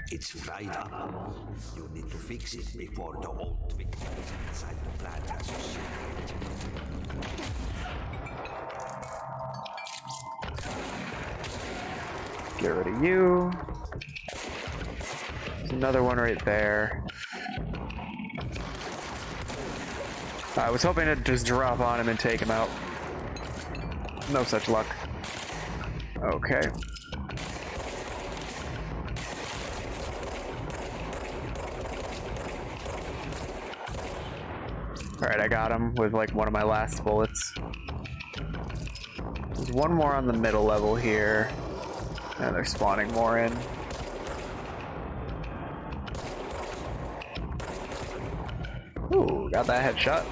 It's fried up. You need to fix it before the old victims inside the plant has to see it. Get rid of you. There's another one right there. I was hoping to just drop on him and take him out. No such luck. Okay. Alright, I got him with like one of my last bullets. There's one more on the middle level here. And they're spawning more in. Ooh, got that headshot.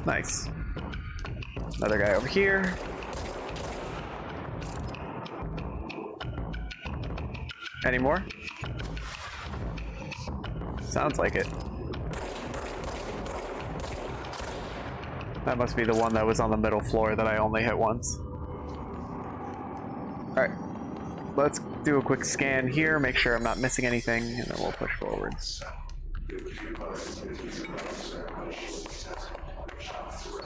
Nice. Another guy over here. Any more? Sounds like it. That must be the one that was on the middle floor that I only hit once. Alright. Let's do a quick scan here, make sure I'm not missing anything, and then we'll push forwards.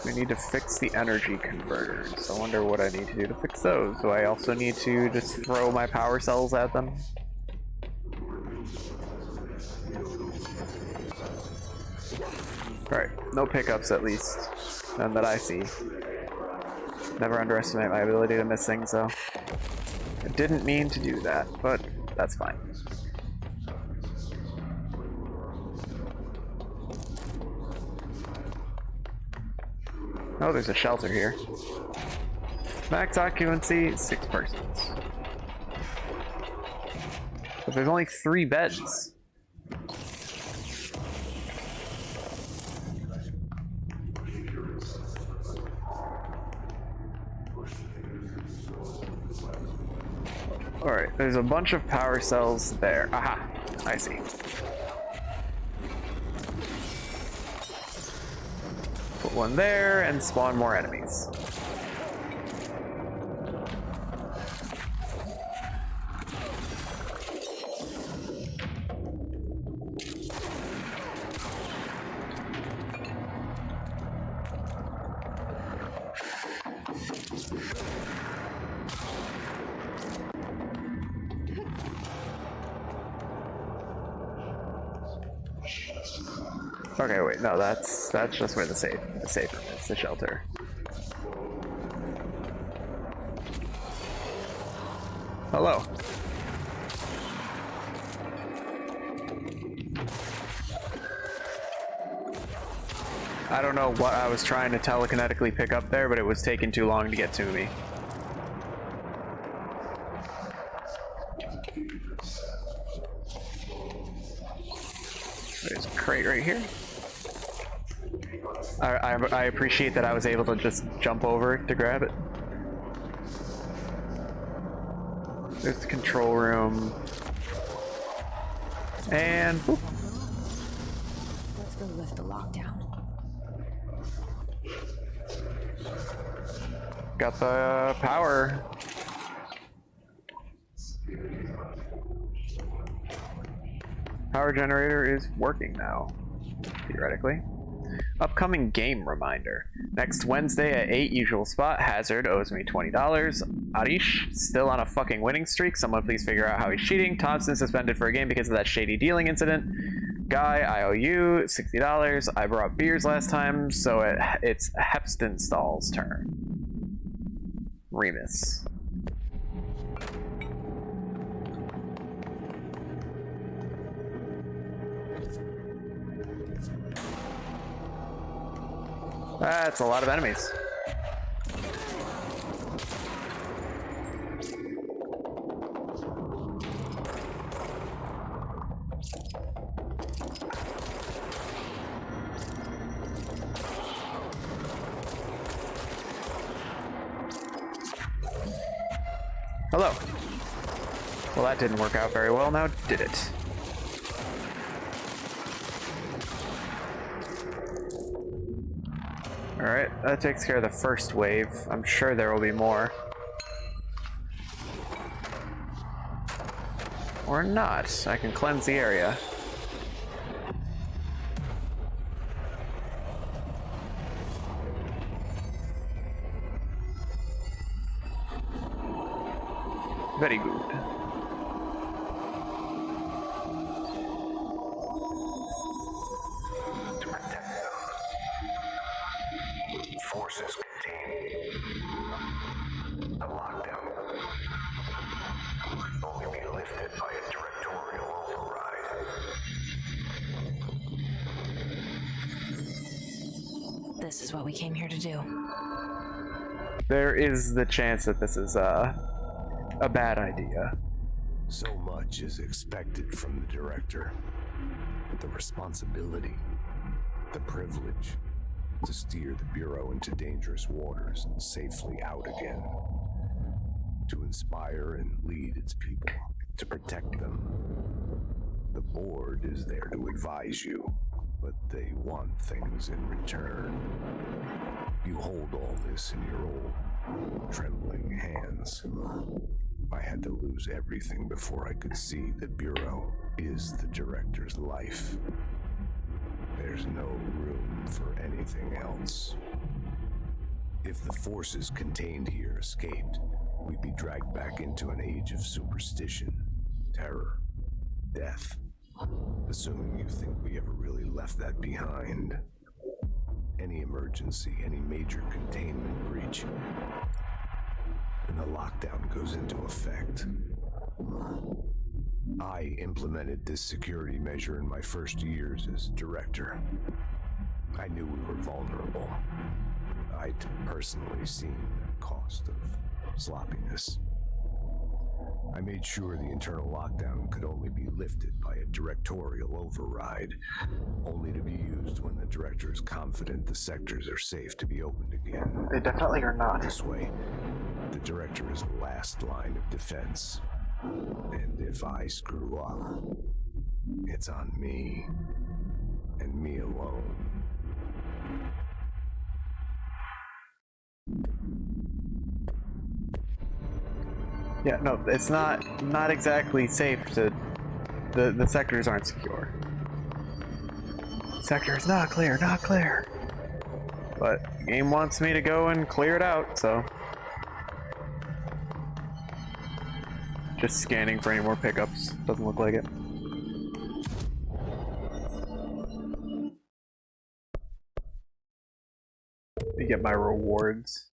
We need to fix the energy converters. I wonder what I need to do to fix those. Do I also need to just throw my power cells at them? Alright, no pickups at least. None that I see. Never underestimate my ability to miss things though. I didn't mean to do that, but that's fine. Oh, there's a shelter here. Max occupancy, 6 persons. But there's only 3 beds. Alright, there's a bunch of power cells there. Aha, I see. Put one there and spawn more enemies. Okay, wait, no, that's just where the safe room is, the shelter. Hello. I don't know what I was trying to telekinetically pick up there, but it was taking too long to get to me. There's a crate right here. I appreciate that I was able to just jump over to grab it. There's the control room. And whoop. Let's go lift the lockdown. Got the power. Power generator is working now, theoretically. Upcoming game reminder. Next Wednesday at 8 usual spot. Hazard owes me $20. Arish still on a fucking winning streak. Someone please figure out how he's cheating. Thompson suspended for a game because of that shady dealing incident. Guy, I owe you $60. I brought beers last time, so it's Hepstenstall's turn. Remus. That's a lot of enemies. Hello. Well, that didn't work out very well, now did it? Alright, that takes care of the first wave. I'm sure there will be more. Or not. I can cleanse the area. Very good. To protect them. Forces contained. The lockdown could only be lifted by a directorial override. This is what we came here to do. There is the chance that this is a bad idea. So much is expected from the director. The responsibility, the privilege to steer the Bureau into dangerous waters and safely out again. To inspire and lead its people, to protect them. The board is there to advise you, but they want things in return. You hold all this in your old, trembling hands. I had to lose everything before I could see the Bureau is the director's life. There's no room for anything else. If the forces contained here escaped, we'd be dragged back into an age of superstition, terror, death. Assuming you think we ever really left that behind. Any emergency, any major containment breach, and the lockdown goes into effect. I implemented this security measure in my first years as director. I knew we were vulnerable. I'd personally seen the cost of sloppiness. I made sure the internal lockdown could only be lifted by a directorial override, only to be used when the director is confident the sectors are safe to be opened again. They definitely are not. This way, the director is the last line of defense. And if I screw up, it's on me, and me alone. Yeah, no, it's not exactly safe to... The sectors aren't secure. Sector's not clear, not clear. But the game wants me to go and clear it out, so... Just scanning for any more pickups. Doesn't look like it. Let me get my rewards.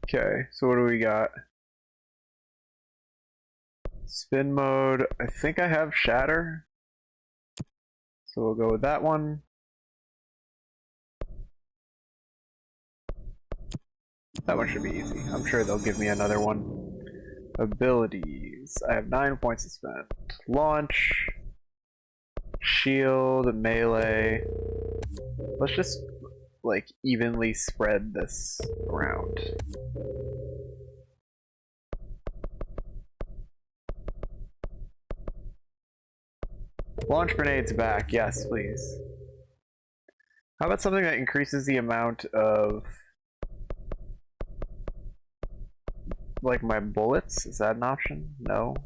Okay, so what do we got? Spin mode. I think I have Shatter. So we'll go with that one. That one should be easy. I'm sure they'll give me another one. Abilities. I have 9 points to spend. Launch. Shield. Melee. Let's just, like, evenly spread this around. Launch grenades back. Yes, please. How about something that increases the amount of... like my bullets? Is that an option? No.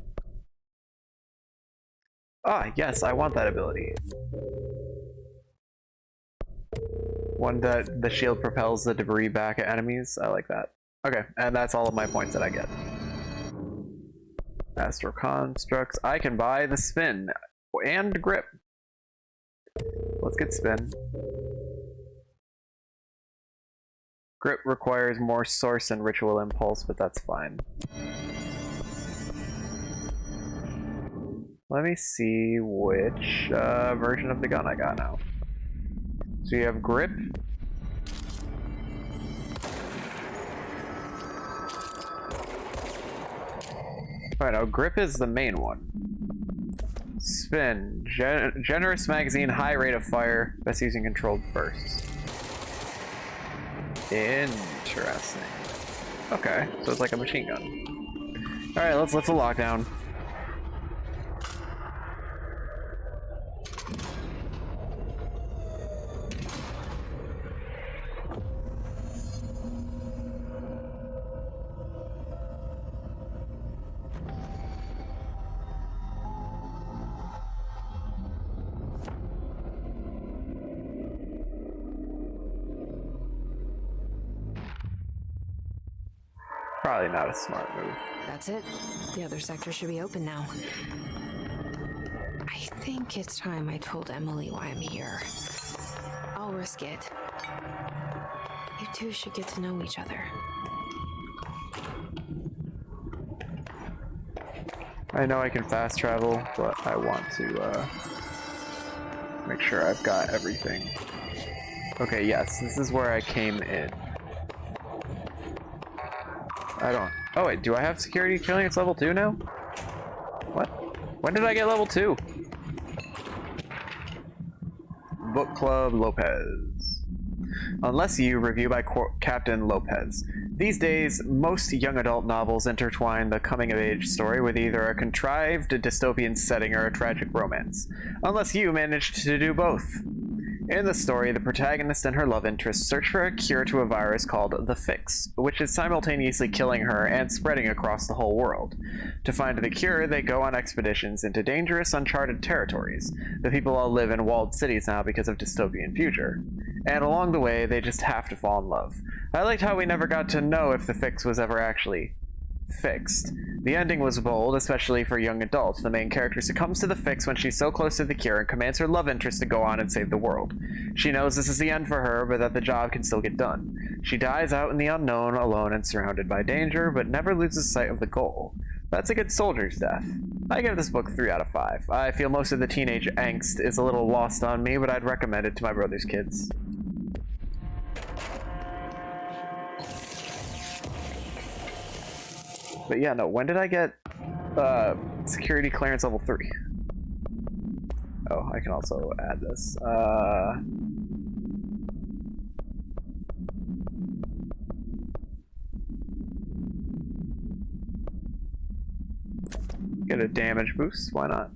Ah, yes, I want that ability. One that the shield propels the debris back at enemies. I like that. Okay, and that's all of my points that I get. Astro Constructs. I can buy the spin and grip. Let's get spin. Grip requires more source and ritual impulse, but that's fine. Let me see which version of the gun I got now. So you have grip. Alright, now grip is the main one. Spin. Generous magazine, high rate of fire, best using controlled bursts. Interesting. Okay, so it's like a machine gun. Alright, let's lift the lockdown. probably not a smart move. That's it. The other sector should be open now. I think it's time I told Emily why I'm here. I'll risk it. You two should get to know each other. I know I can fast travel, but I want to make sure I've got everything. Okay, yes, this is where I came in. I don't... Oh wait, do I have security clearance level 2 now? What? When did I get level 2? Book Club Lopez. Unless you review by Captain Lopez. These days, most young adult novels intertwine the coming-of-age story with either a contrived dystopian setting or a tragic romance. Unless you managed to do both. In the story, the protagonist and her love interest search for a cure to a virus called the Fix, which is simultaneously killing her and spreading across the whole world. To find the cure, they go on expeditions into dangerous, uncharted territories. The people all live in walled cities now because of dystopian future. And along the way, they just have to fall in love. I liked how we never got to know if the Fix was ever actually fixed. The ending was bold, especially for young adults. The main character succumbs to the Fix when she's so close to the cure and commands her love interest to go on and save the world. She knows this is the end for her, but that the job can still get done. She dies out in the unknown, alone and surrounded by danger, but never loses sight of the goal. That's a good soldier's death. I give this book 3 out of 5. I feel most of the teenage angst is a little lost on me, but I'd recommend it to my brother's kids. But yeah, no, when did I get security clearance level 3? Oh, I can also add this. Get a damage boost, why not?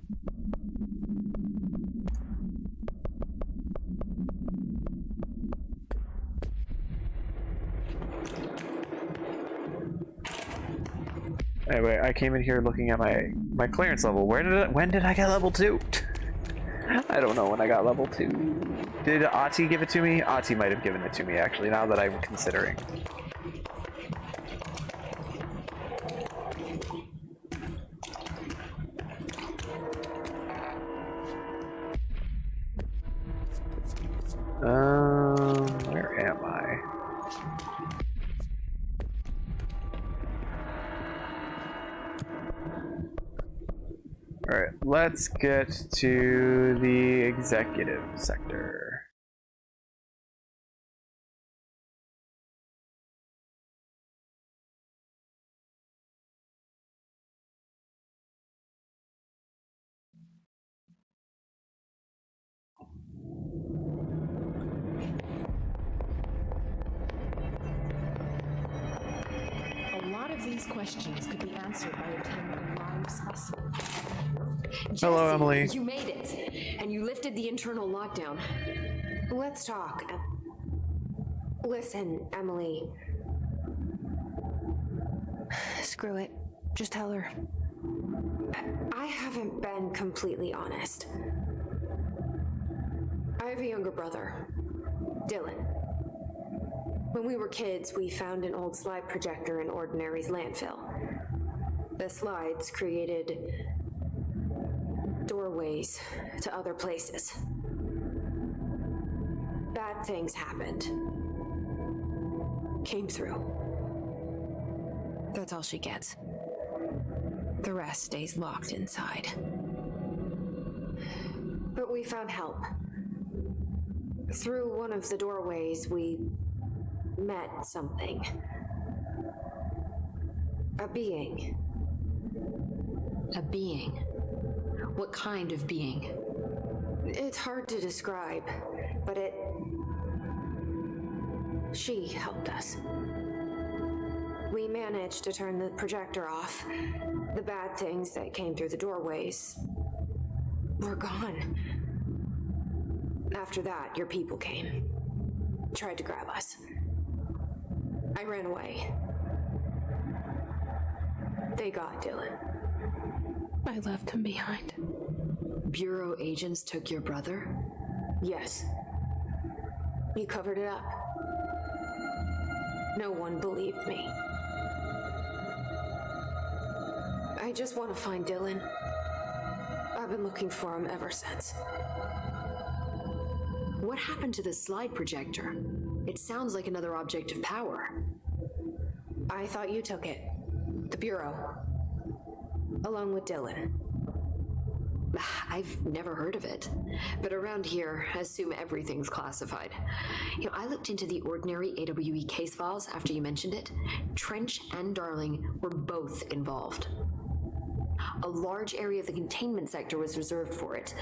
Anyway, I came in here looking at my clearance level. When did I get level 2? I don't know when I got level 2. Did Ati give it to me? Ati might have given it to me, actually, now that I'm considering. Where am I? Alright, let's get to the executive sector. A lot of these questions could be answered by obtaining a live specimen. Hello, Emily. You made it, and you lifted the internal lockdown. Let's talk. Listen, Emily. Screw it. Just tell her. I haven't been completely honest. I have a younger brother, Dylan. When we were kids, we found an old slide projector in Ordinary's landfill. The slides created doorways to other places. Bad things happened. Came through. That's all she gets. The rest stays locked inside. But we found help. Through one of the doorways, we met something. A being. A being? What kind of being? It's hard to describe, but she helped us. We managed to turn the projector off. The bad things that came through the doorways were gone. After that, your people came. Tried to grab us. I ran away. They got Dylan. I left him behind. Bureau agents took your brother? Yes. You covered it up. No one believed me. I just want to find Dylan. I've been looking for him ever since. What happened to the slide projector? It sounds like another object of power. I thought you took it. The Bureau. Along with Dylan. I've never heard of it, but around here, I assume everything's classified. I looked into the ordinary AWE case files after you mentioned it. Trench and Darling were both involved. A large area of the containment sector was reserved for it.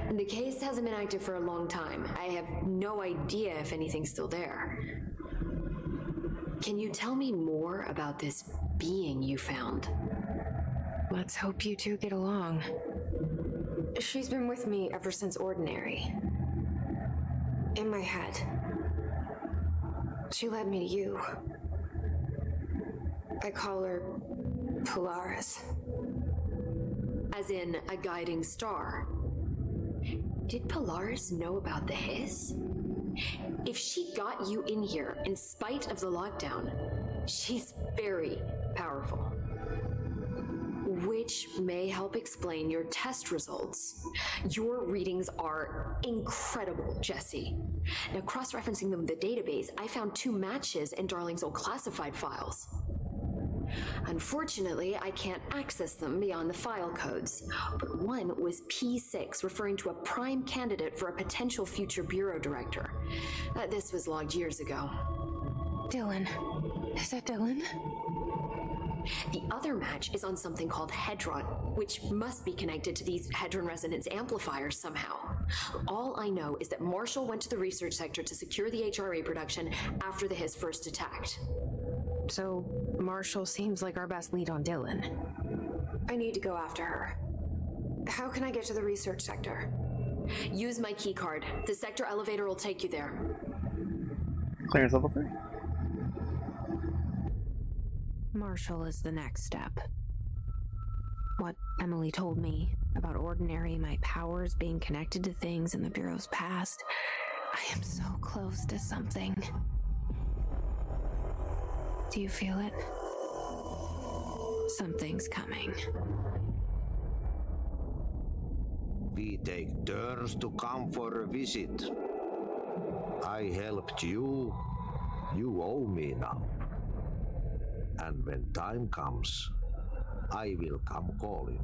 The case hasn't been active for a long time. I have no idea if anything's still there. Can you tell me more about this being you found? Let's hope you two get along. She's been with me ever since Ordinary. In my head. She led me to you. I call her Polaris. As in a guiding star. Did Polaris know about the hiss? If she got you in here in spite of the lockdown, she's very powerful. Which may help explain your test results. Your readings are incredible, Jesse. Now, cross-referencing them with the database, I found 2 matches in Darling's old classified files. Unfortunately, I can't access them beyond the file codes, but one was P6, referring to a prime candidate for a potential future bureau director. This was logged years ago. Dylan. Is that Dylan? The other match is on something called Hedron, which must be connected to these Hedron resonance amplifiers somehow. All I know is that Marshall went to the research sector to secure the HRA production after the hiss first attacked. So, Marshall seems like our best lead on Dylan. I need to go after her. How can I get to the research sector? Use my key card. The sector elevator will take you there. Clearance level 3. Marshall is the next step. What Emily told me about Ordinary, my powers being connected to things in the Bureau's past. I am so close to something. Do you feel it? Something's coming. We take turns to come for a visit. I helped you. You owe me now. And when time comes, I will come calling.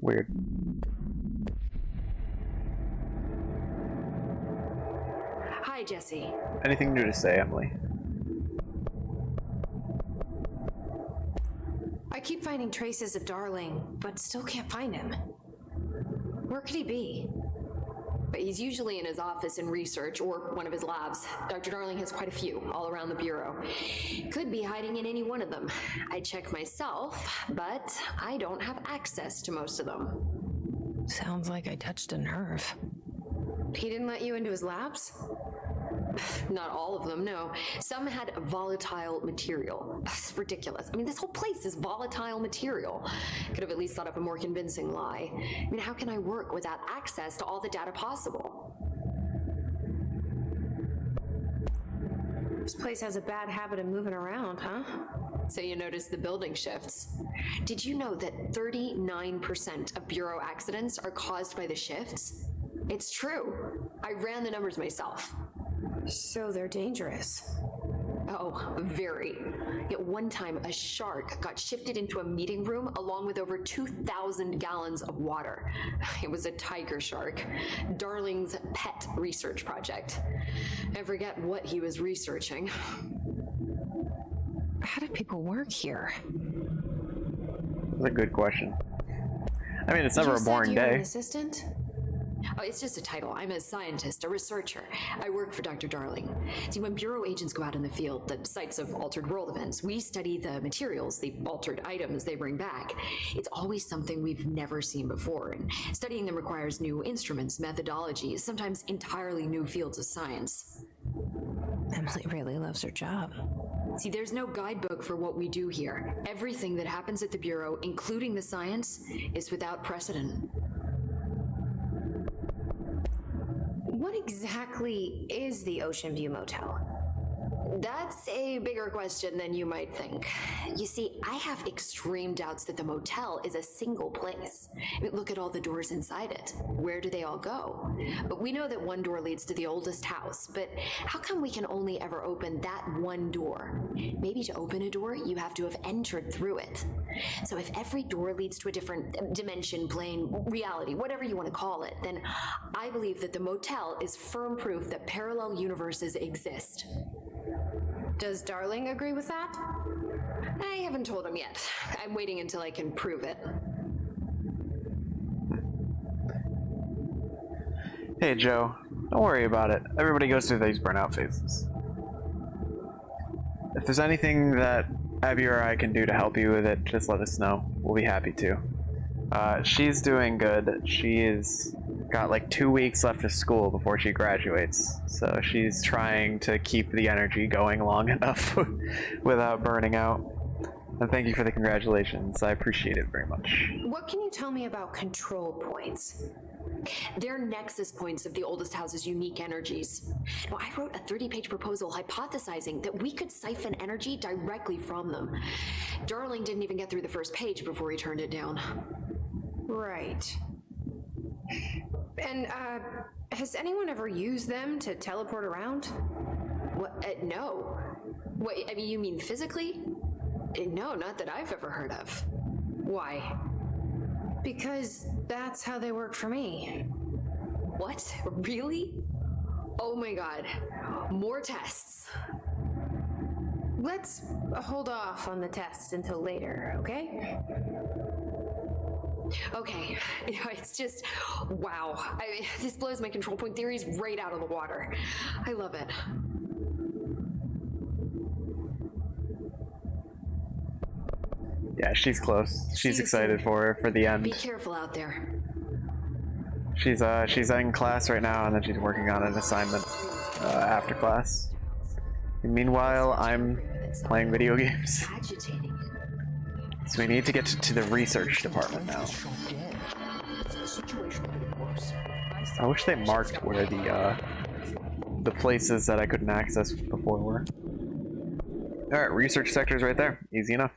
Weird. Hi, Jesse. Anything new to say, Emily? I keep finding traces of Darling, but still can't find him. Where could he be? But he's usually in his office in research or one of his labs. Dr. Darling has quite a few all around the Bureau. Could be hiding in any one of them. I check myself, but I don't have access to most of them. Sounds like I touched a nerve. He didn't let you into his labs? Not all of them, no. Some had volatile material. That's ridiculous. I mean, this whole place is volatile material. Could have at least thought up a more convincing lie. I mean, how can I work without access to all the data possible? This place has a bad habit of moving around, huh? So you notice the building shifts. Did you know that 39% of Bureau accidents are caused by the shifts? It's true. I ran the numbers myself. So they're dangerous. Oh, very. At one time, a shark got shifted into a meeting room along with over 2,000 gallons of water. It was a tiger shark, Darling's pet research project. I forget what he was researching. How do people work here? That's a good question. I mean, it's never a boring you were an day. assistant? Oh, it's just a title. I'm a scientist, a researcher. I work for Dr. Darling. See, when Bureau agents go out in the field, the sites of altered world events, we study the materials, the altered items they bring back. It's always something we've never seen before, and studying them requires new instruments, methodologies, sometimes entirely new fields of science. Emily really loves her job. See, there's no guidebook for what we do here. Everything that happens at the Bureau, including the science, is without precedent. What exactly is the Ocean View Motel? That's a bigger question than you might think. You see, I have extreme doubts that the motel is a single place. I mean, look at all the doors inside it. Where do they all go? But we know that one door leads to the oldest house, but how come we can only ever open that one door? Maybe to open a door, you have to have entered through it. So if every door leads to a different dimension, plane, reality, whatever you want to call it, then I believe that the motel is firm proof that parallel universes exist. Does Darling agree with that? I haven't told him yet. I'm waiting until I can prove it. Hey, Joe. Don't worry about it. Everybody goes through these burnout phases. If there's anything that Abby or I can do to help you with it, just let us know. We'll be happy to. She's doing good. She's got like 2 weeks left of school before she graduates, so she's trying to keep the energy going long enough without burning out. And thank you for the congratulations. I appreciate it very much. What can you tell me about control points? They're nexus points of the oldest house's unique energies. Now, I wrote a 30-page proposal hypothesizing that we could siphon energy directly from them. Darling didn't even get through the first page before he turned it down. Right. And, has anyone ever used them to teleport around? What? No. What, I mean, you mean physically? No, not that I've ever heard of. Why? Because that's how they work for me. What? Really? Oh my god. More tests. Let's hold off on the tests until later, okay? Okay, it's just, wow. This blows my control point theories right out of the water. I love it. Yeah, she's close. She's excited for the end. Be careful out there. She's in class right now, and then she's working on an assignment after class. And meanwhile, I'm playing video games. So we need to get to the research department now. I wish they marked where the places that I couldn't access before were. Alright, research sector's right there. Easy enough.